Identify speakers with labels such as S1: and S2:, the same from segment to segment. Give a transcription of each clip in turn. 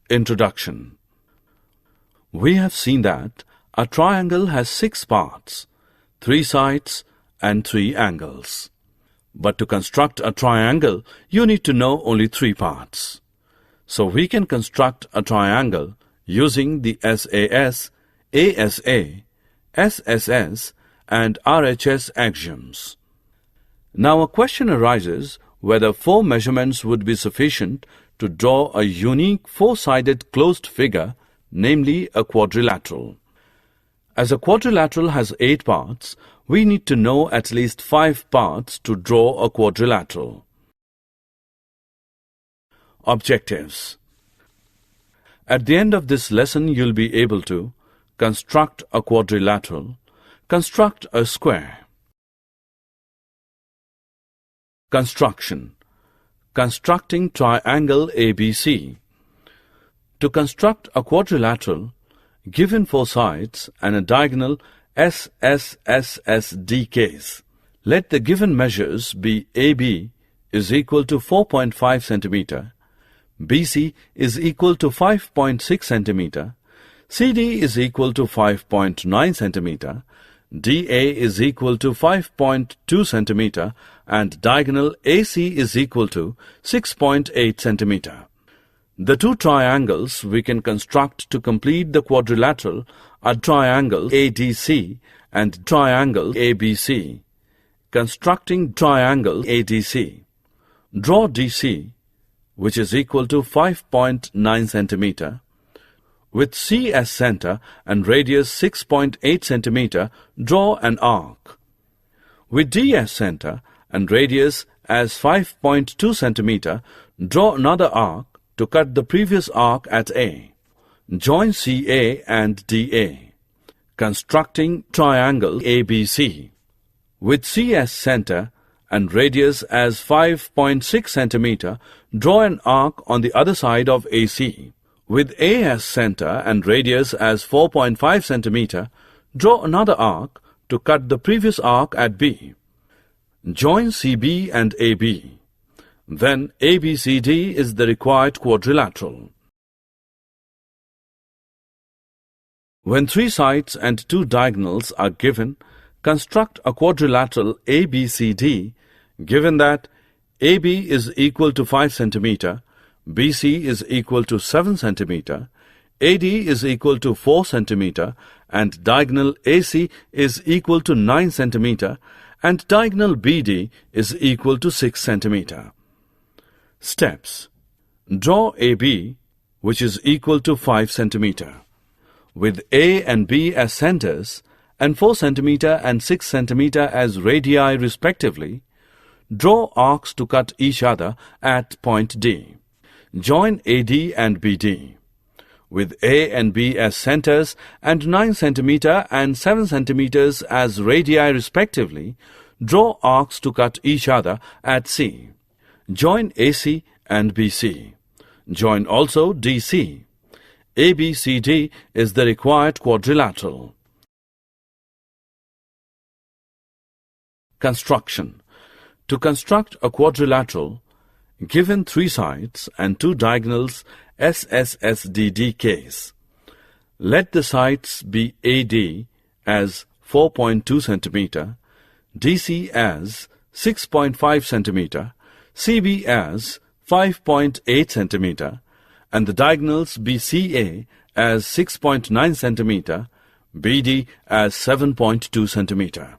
S1: Introduction. We have seen that a triangle has 6 parts, 3 sides and 3 angles. But to construct a triangle, you need to know only 3 parts. So we can construct a triangle using the SAS, ASA, SSS and RHS axioms. Now a question arises whether 4 measurements would be sufficient to draw a unique 4-sided closed figure, namely a quadrilateral. As a quadrilateral has 8 parts, we need to know at least 5 parts to draw a quadrilateral. Objectives. At the end of this lesson, you'll be able to construct a quadrilateral, construct a square. Construction. Constructing triangle ABC. To construct a quadrilateral, given 4 sides and a diagonal SSSSD case, let the given measures be AB is equal to 4.5 cm, BC is equal to 5.6 cm, CD is equal to 5.9 cm, DA is equal to 5.2 cm, and diagonal AC is equal to 6.8 cm. The 2 triangles we can construct to complete the quadrilateral are triangle ADC and triangle ABC. Constructing triangle ADC. Draw DC, which is equal to 5.9 cm, with C as center and radius 6.8 cm, draw an arc. With D as center and radius as 5.2 cm, draw another arc to cut the previous arc at A. Join CA and DA. Constructing triangle ABC. With C as center and radius as 5.6 cm, draw an arc on the other side of AC. With A as center and radius as 4.5 cm, draw another arc to cut the previous arc at B. Join CB and AB. Then ABCD is the required quadrilateral. When 3 sides and 2 diagonals are given, construct a quadrilateral ABCD, given that AB is equal to 5 cm, BC is equal to 7 cm, AD is equal to 4 cm, and diagonal AC is equal to 9 cm, and diagonal BD is equal to 6 cm. Steps. Draw AB, which is equal to 5 cm. With A and B as centers and 4 cm and 6 cm as radii respectively, draw arcs to cut each other at point D. Join AD and BD. With A and B as centers and 9 cm and 7 cm as radii respectively, draw arcs to cut each other at C. Join AC and BC. Join also DC. ABCD is the required quadrilateral. Construction. To construct a quadrilateral, given 3 sides and 2 diagonals SSSDD case, let the sides be AD as 4.2 cm, DC as 6.5 cm, CB as 5.8 cm, and the diagonals be CA as 6.9 cm, BD as 7.2 cm.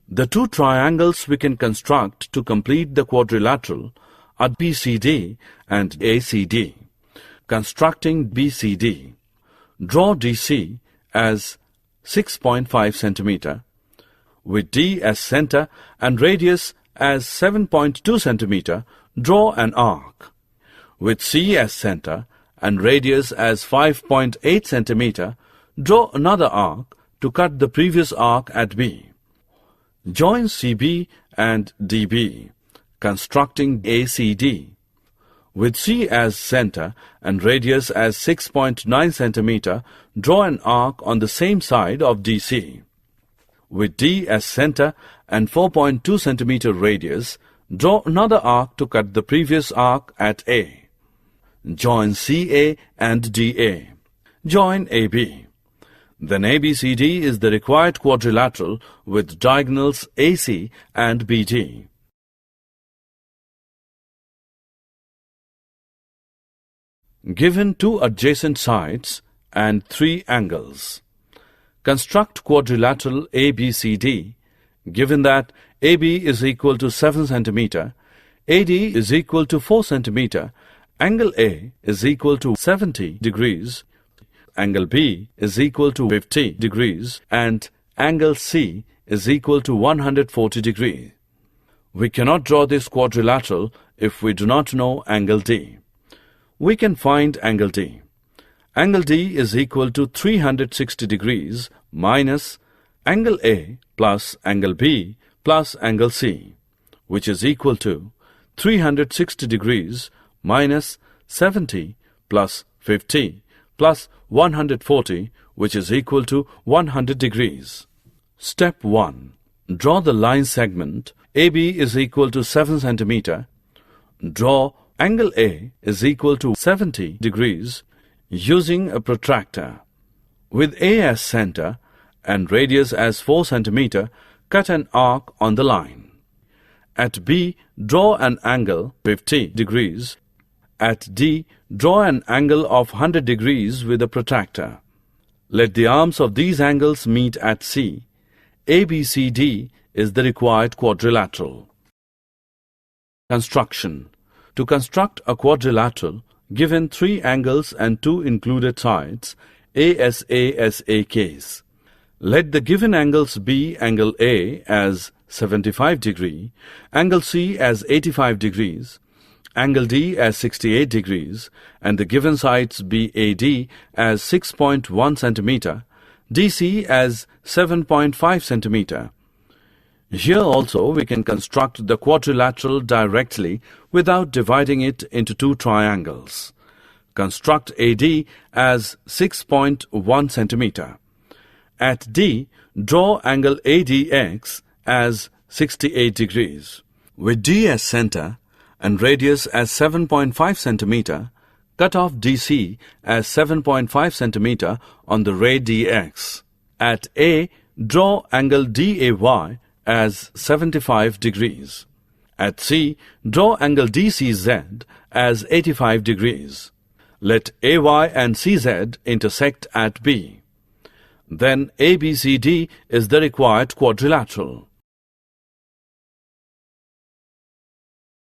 S1: The 2 triangles we can construct to complete the quadrilateral are BCD and ACD. Constructing BCD. Draw DC as 6.5 cm, with D as center and radius as 7.2 cm, draw an arc. With C as center and radius as 5.8 cm, draw another arc to cut the previous arc at B. Join CB and DB, constructing ACD. With C as center and radius as 6.9 cm, draw an arc on the same side of DC. With D as center and 4.2 cm radius, draw another arc to cut the previous arc at A. join CA and DA. Join AB. Then ABCD is the required quadrilateral with diagonals AC and BD. Given two adjacent sides and three angles. Construct quadrilateral ABCD, given that AB is equal to 7 cm, AD is equal to 4 cm, angle A is equal to 70 degrees, angle B is equal to 50 degrees, and angle C is equal to 140 degrees. We cannot draw this quadrilateral if we do not know angle D. We can find angle D. Angle D is equal to 360 degrees minus angle A plus angle B plus angle C, which is equal to 360 degrees minus 70 plus 50 plus 140, which is equal to 100 degrees. Step 1. Draw the line segment AB is equal to 7 cm. Draw angle A is equal to 70 degrees using a protractor. With A as center and radius as 4 cm, cut an arc on the line. At B, draw an angle 50 degrees. At D, draw an angle of 100 degrees with a protractor. Let the arms of these angles meet at C. ABCD is the required quadrilateral. Construction. To construct a quadrilateral, given three angles and two included sides, ASA case. Let the given angles be angle A as 75 degree, angle C as 85 degrees, angle D as 68 degrees, and the given sides be AD as 6.1 cm, DC as 7.5 cm. Here also we can construct the quadrilateral directly without dividing it into two triangles. Construct AD as 6.1 cm. At D, draw angle ADX as 68 degrees. With D as center and radius as 7.5 cm, cut off DC as 7.5 cm on the ray DX. At A, draw angle DAY as 75 degrees. At C, draw angle DCZ as 85 degrees. Let AY and CZ intersect at B. Then ABCD is the required quadrilateral.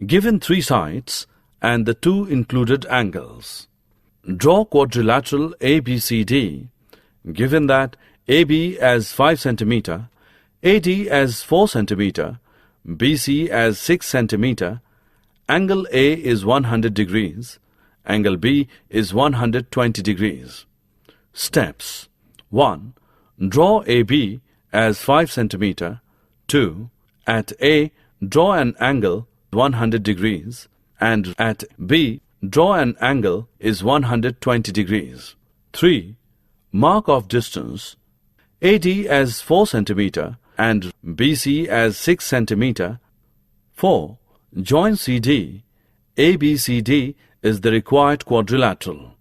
S1: Given three sides and the two included angles. Draw quadrilateral ABCD, given that AB as 5 cm, AD as 4 cm, BC as 6 cm, angle A is 100 degrees, angle B is 120 degrees. Steps. 1. Draw AB as 5 cm. 2. At A, draw an angle 100 degrees, and at B, draw an angle is 120 degrees. 3. Mark of distance. AD as 4 cm and BC as 6 cm. 4. Join CD. ABCD is the required quadrilateral.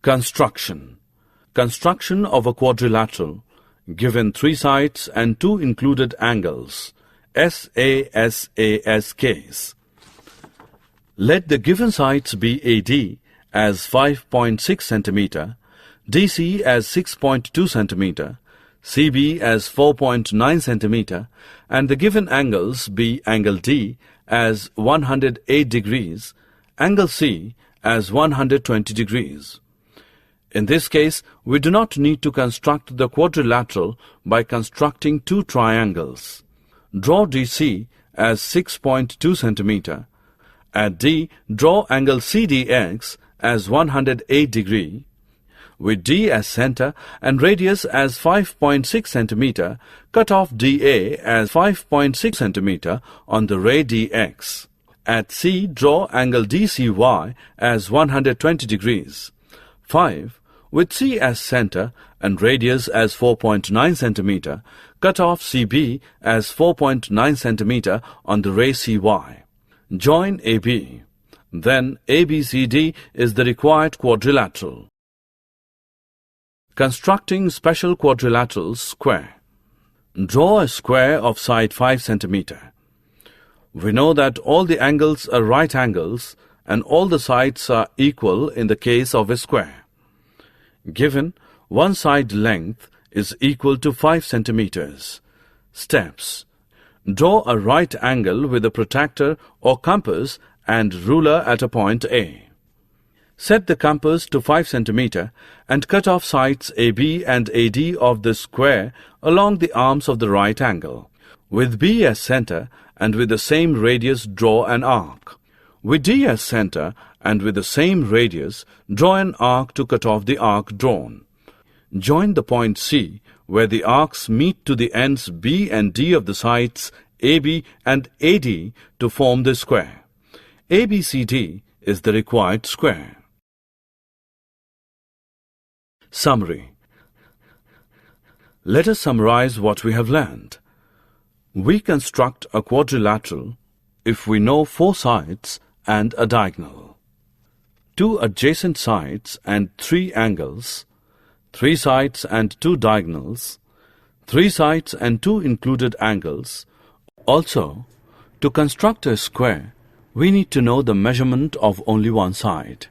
S1: Construction. Construction of a quadrilateral, given three sides and two included angles, SAS case. Let the given sides be AD as 5.6 cm, DC as 6.2 cm, CB as 4.9 cm, and the given angles be angle D as 108 degrees, angle C as 120 degrees. In this case, we do not need to construct the quadrilateral by constructing two triangles. Draw DC as 6.2 cm. At D, draw angle CDX as 108 degree. With D as center and radius as 5.6 cm, cut off DA as 5.6 cm on the ray DX. At C, draw angle DCY as 120 degrees. 5. With C as center and radius as 4.9 cm, cut off CB as 4.9 cm on the ray CY. Join AB. Then ABCD is the required quadrilateral. Constructing special quadrilaterals square. Draw a square of side 5 cm. We know that all the angles are right angles and all the sides are equal in the case of a square. Given one side length is equal to 5 centimeters. Steps. Draw a right angle with a protractor or compass and ruler at a point A. Set the compass to 5 cm and cut off sides AB and AD of the square along the arms of the right angle. With B as center and with the same radius, draw an arc. With D as center and with the same radius, draw an arc to cut off the arc drawn. Join the point C where the arcs meet to the ends B and D of the sides AB and AD to form the square. ABCD is the required square. Summary. Let us summarize what we have learned. We construct a quadrilateral if we know 4 sides and a diagonal, 2 adjacent sides and 3 angles, 3 sides and 2 diagonals, 3 sides and 2 included angles. Also, to construct a square, we need to know the measurement of only one side.